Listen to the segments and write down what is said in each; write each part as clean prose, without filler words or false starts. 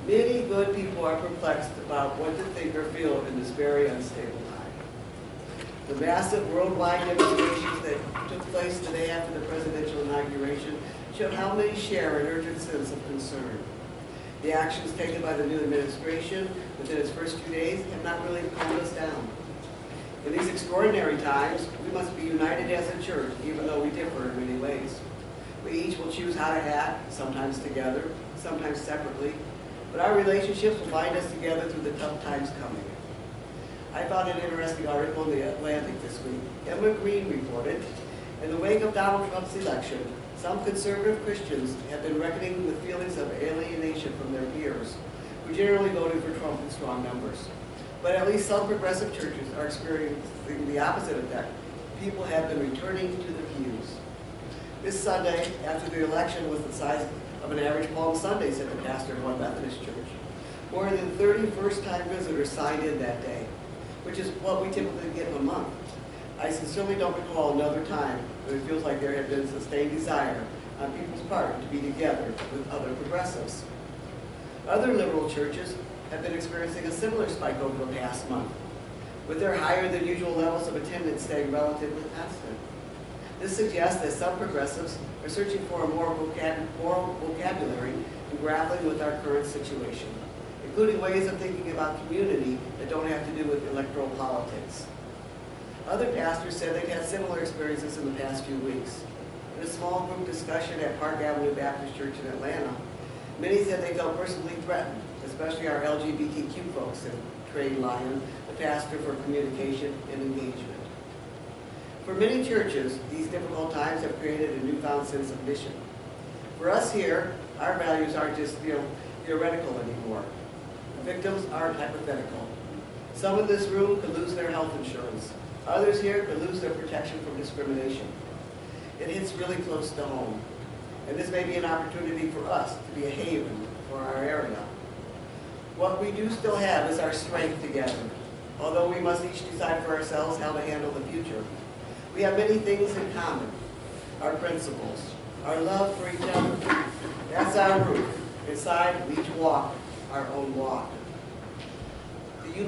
Many good people are perplexed about what to think or feel in this very unstable time. The massive worldwide demonstrations that took place the day after the presidential inauguration showed how many share an urgent sense of concern. The actions taken by the new administration within its first 2 days have not really calmed us down. In these extraordinary times, we must be united as a church, even though we differ in many ways. We each will choose how to act, sometimes together, sometimes separately, but our relationships will bind us together through the tough times coming. I found an interesting article in the Atlantic this week. Emma Green reported, in the wake of Donald Trump's election, some conservative Christians have been reckoning with feelings of alienation from their peers, who generally voted for Trump in strong numbers. But at least some progressive churches are experiencing the opposite effect. People have been returning to the pews. This Sunday, after the election was the size of an average Palm Sunday, said the pastor of one Methodist church. More than 30 first-time visitors signed in that day, which is what we typically get in a month. I sincerely don't recall another time when it feels like there had been sustained desire on people's part to be together with other progressives. Other liberal churches have been experiencing a similar spike over the past month, with their higher than usual levels of attendance staying relatively constant. This suggests that some progressives are searching for a more moral vocabulary in grappling with our current situation, including ways of thinking about community that don't have to do with electoral politics. Other pastors said they'd had similar experiences in the past few weeks. In a small group discussion at Park Avenue Baptist Church in Atlanta, many said they felt personally threatened, especially our LGBTQ folks, and Trey Lyon, the pastor for communication and engagement. For many churches, these difficult times have created a newfound sense of mission. For us here, our values aren't just theoretical anymore. The victims aren't hypothetical. Some in this room could lose their health insurance. Others here could lose their protection from discrimination. It hits really close to home. And this may be an opportunity for us to be a haven for our area. What we do still have is our strength together, although we must each decide for ourselves how to handle the future. We have many things in common. Our principles, our love for each other. That's our root. Inside, we each walk our own walk. The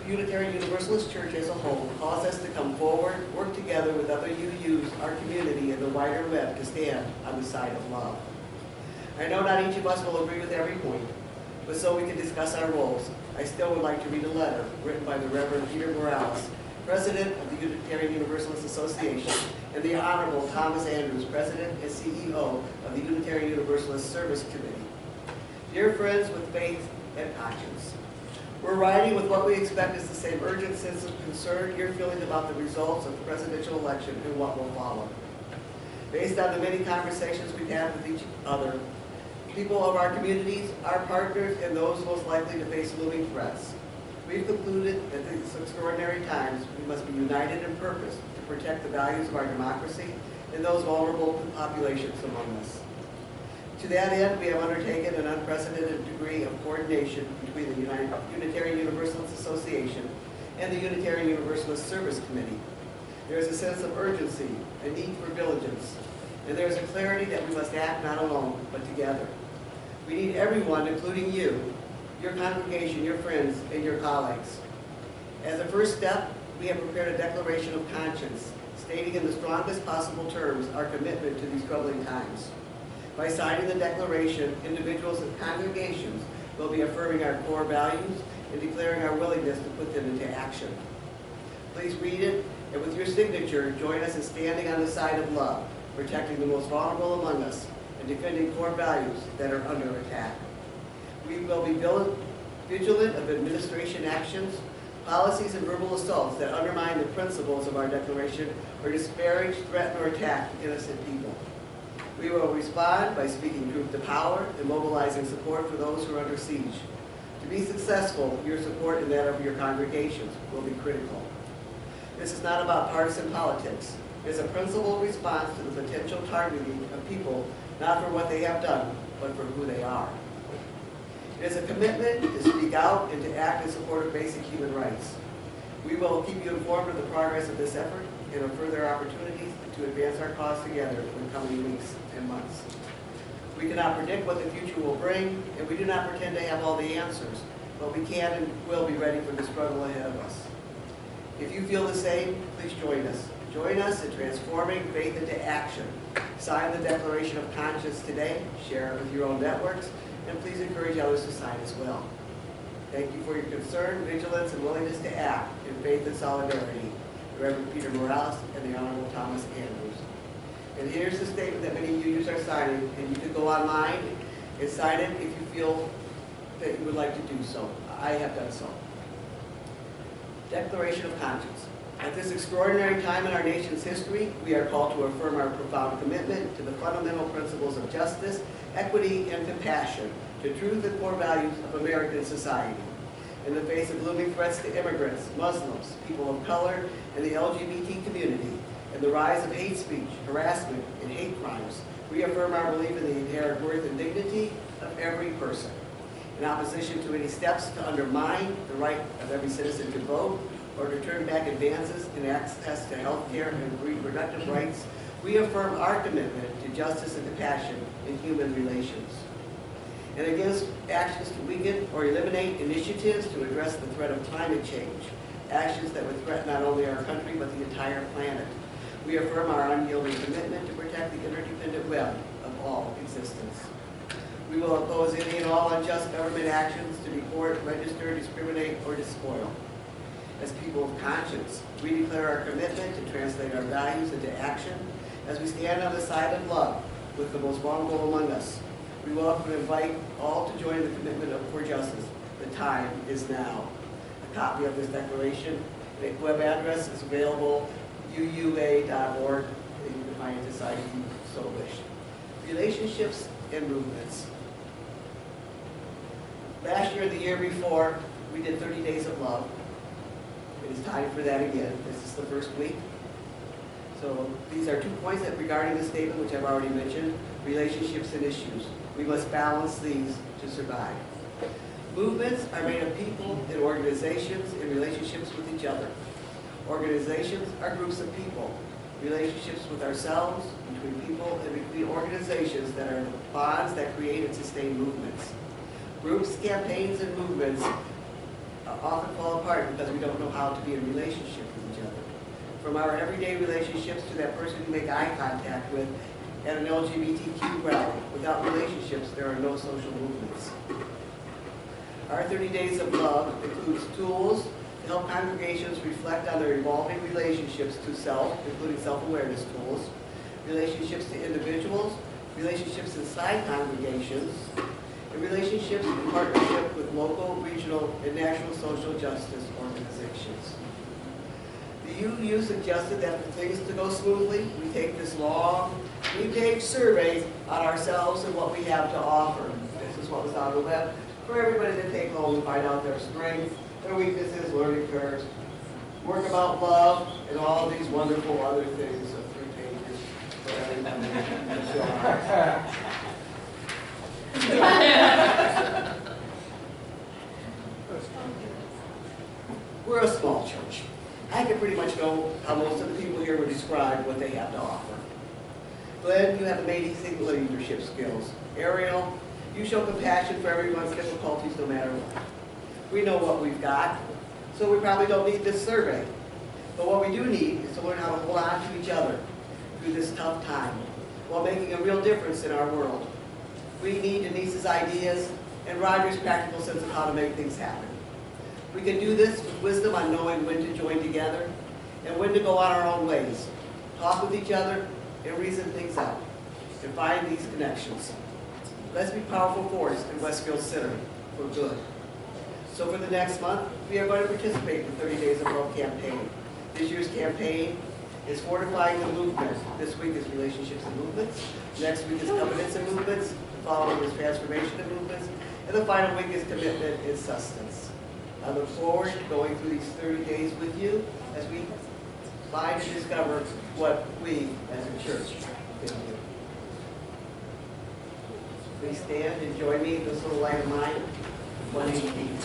Unitarian Universalist Church as a whole calls us to come forward, work together with other UUs, our community, and the wider web to stand on the side of love. I know not each of us will agree with every point, but so we can discuss our roles, I still would like to read a letter written by the Reverend Peter Morales, President of the Unitarian Universalist Association, and the Honorable Thomas Andrews, President and CEO of the Unitarian Universalist Service Committee. Dear friends with faith and conscience, we're writing with what we expect is the same urgent sense of concern you're feeling about the results of the presidential election and what will follow. Based on the many conversations we've had with each other, people of our communities, our partners, and those most likely to face looming threats, we've concluded that in these extraordinary times, we must be united in purpose to protect the values of our democracy and those vulnerable populations among us. To that end, we have undertaken an unprecedented degree of coordination between the Unitarian Universalist Association and the Unitarian Universalist Service Committee. There is a sense of urgency, a need for diligence, and there is a clarity that we must act not alone, but together. We need everyone, including you, your congregation, your friends, and your colleagues. As a first step, we have prepared a declaration of conscience, stating in the strongest possible terms our commitment to these troubling times. By signing the declaration, individuals and congregations will be affirming our core values and declaring our willingness to put them into action. Please read it, and with your signature, join us in standing on the side of love, protecting the most vulnerable among us, and defending core values that are under attack. We will be vigilant of administration actions, policies, and verbal assaults that undermine the principles of our declaration or disparage, threaten, or attack innocent people. We will respond by speaking truth to power and mobilizing support for those who are under siege. To be successful, your support and that of your congregations will be critical. This is not about partisan politics. It is a principled response to the potential targeting of people, not for what they have done, but for who they are. It is a commitment to speak out and to act in support of basic human rights. We will keep you informed of the progress of this effort and of further opportunities to advance our cause together in the coming weeks and months. We cannot predict what the future will bring, and we do not pretend to have all the answers, but we can and will be ready for the struggle ahead of us. If you feel the same, please join us. Join us in transforming faith into action. Sign the Declaration of Conscience today, share it with your own networks, and please encourage others to sign as well. Thank you for your concern, vigilance, and willingness to act in faith and solidarity. The Reverend Peter Morales and the Honorable Thomas Andrews. And here's the statement that many of you are signing, and you can go online and sign it if you feel that you would like to do so. I have done so. Declaration of Conscience. At this extraordinary time in our nation's history, we are called to affirm our profound commitment to the fundamental principles of justice, equity, and compassion, to truth and core values of American society. In the face of looming threats to immigrants, Muslims, people of color, and the LGBT community, and the rise of hate speech, harassment, and hate crimes, we affirm our belief in the inherent worth and dignity of every person. In opposition to any steps to undermine the right of every citizen to vote, or to turn back advances in access to health care and reproductive rights, we affirm our commitment to justice and compassion in human relations. And against actions to weaken or eliminate initiatives to address the threat of climate change, actions that would threaten not only our country but the entire planet. We affirm our unyielding commitment to protect the interdependent web of all existence. We will oppose any and all unjust government actions to deport, register, discriminate, or despoil. As people of conscience, we declare our commitment to translate our values into action as we stand on the side of love with the most vulnerable among us. We welcome and invite all to join the commitment for justice. The time is now. A copy of this declaration and a web address is available, uua.org, and you can find it aside if you so wish. Relationships and movements. Last year, the year before, we did 30 Days of Love. It is time for that again. This is the first week. So these are 2 points regarding the statement, which I've already mentioned, relationships and issues. We must balance these to survive. Movements are made of people and organizations in relationships with each other. Organizations are groups of people. Relationships with ourselves, between people, and between organizations that are bonds that create and sustain movements. Groups, campaigns, and movements often fall apart because we don't know how to be in relationship with each other. From our everyday relationships to that person you make eye contact with at an LGBTQ rally. Without relationships, there are no social movements. Our 30 Days of Love includes tools to help congregations reflect on their evolving relationships to self, including self-awareness tools, relationships to individuals, relationships inside congregations, and relationships in partnership with local, regional, and national social justice organizations. The UU suggested that for things to go smoothly, we take this long, we-page survey on ourselves and what we have to offer. This is what was on the web for everybody to take home and find out their strengths, their weaknesses, learning curves, work about love, and all these wonderful other things of 3 pages for everyone to show up. We're a small church. I can pretty much know how most of the people here would describe what they have to offer. Glenn, you have amazing leadership skills. Ariel, you show compassion for everyone's difficulties no matter what. We know what we've got, so we probably don't need this survey. But what we do need is to learn how to hold on to each other through this tough time while making a real difference in our world. We need Denise's ideas and Roger's practical sense of how to make things happen. We can do this with wisdom on knowing when to join together and when to go on our own ways. Talk with each other and reason things out and find these connections. Let's be powerful force in Westfield Center for good. So for the next month, we are going to participate in the 30 Days of Love campaign. This year's campaign is fortifying the movement. This week is relationships and movements. Next week is covenants and movements. The following is transformation and movements. And the final week is commitment and sustenance. I look forward to going through these 30 days with you as we find and discover what we as a church can do. Please stand and join me in this little light of mine. 118.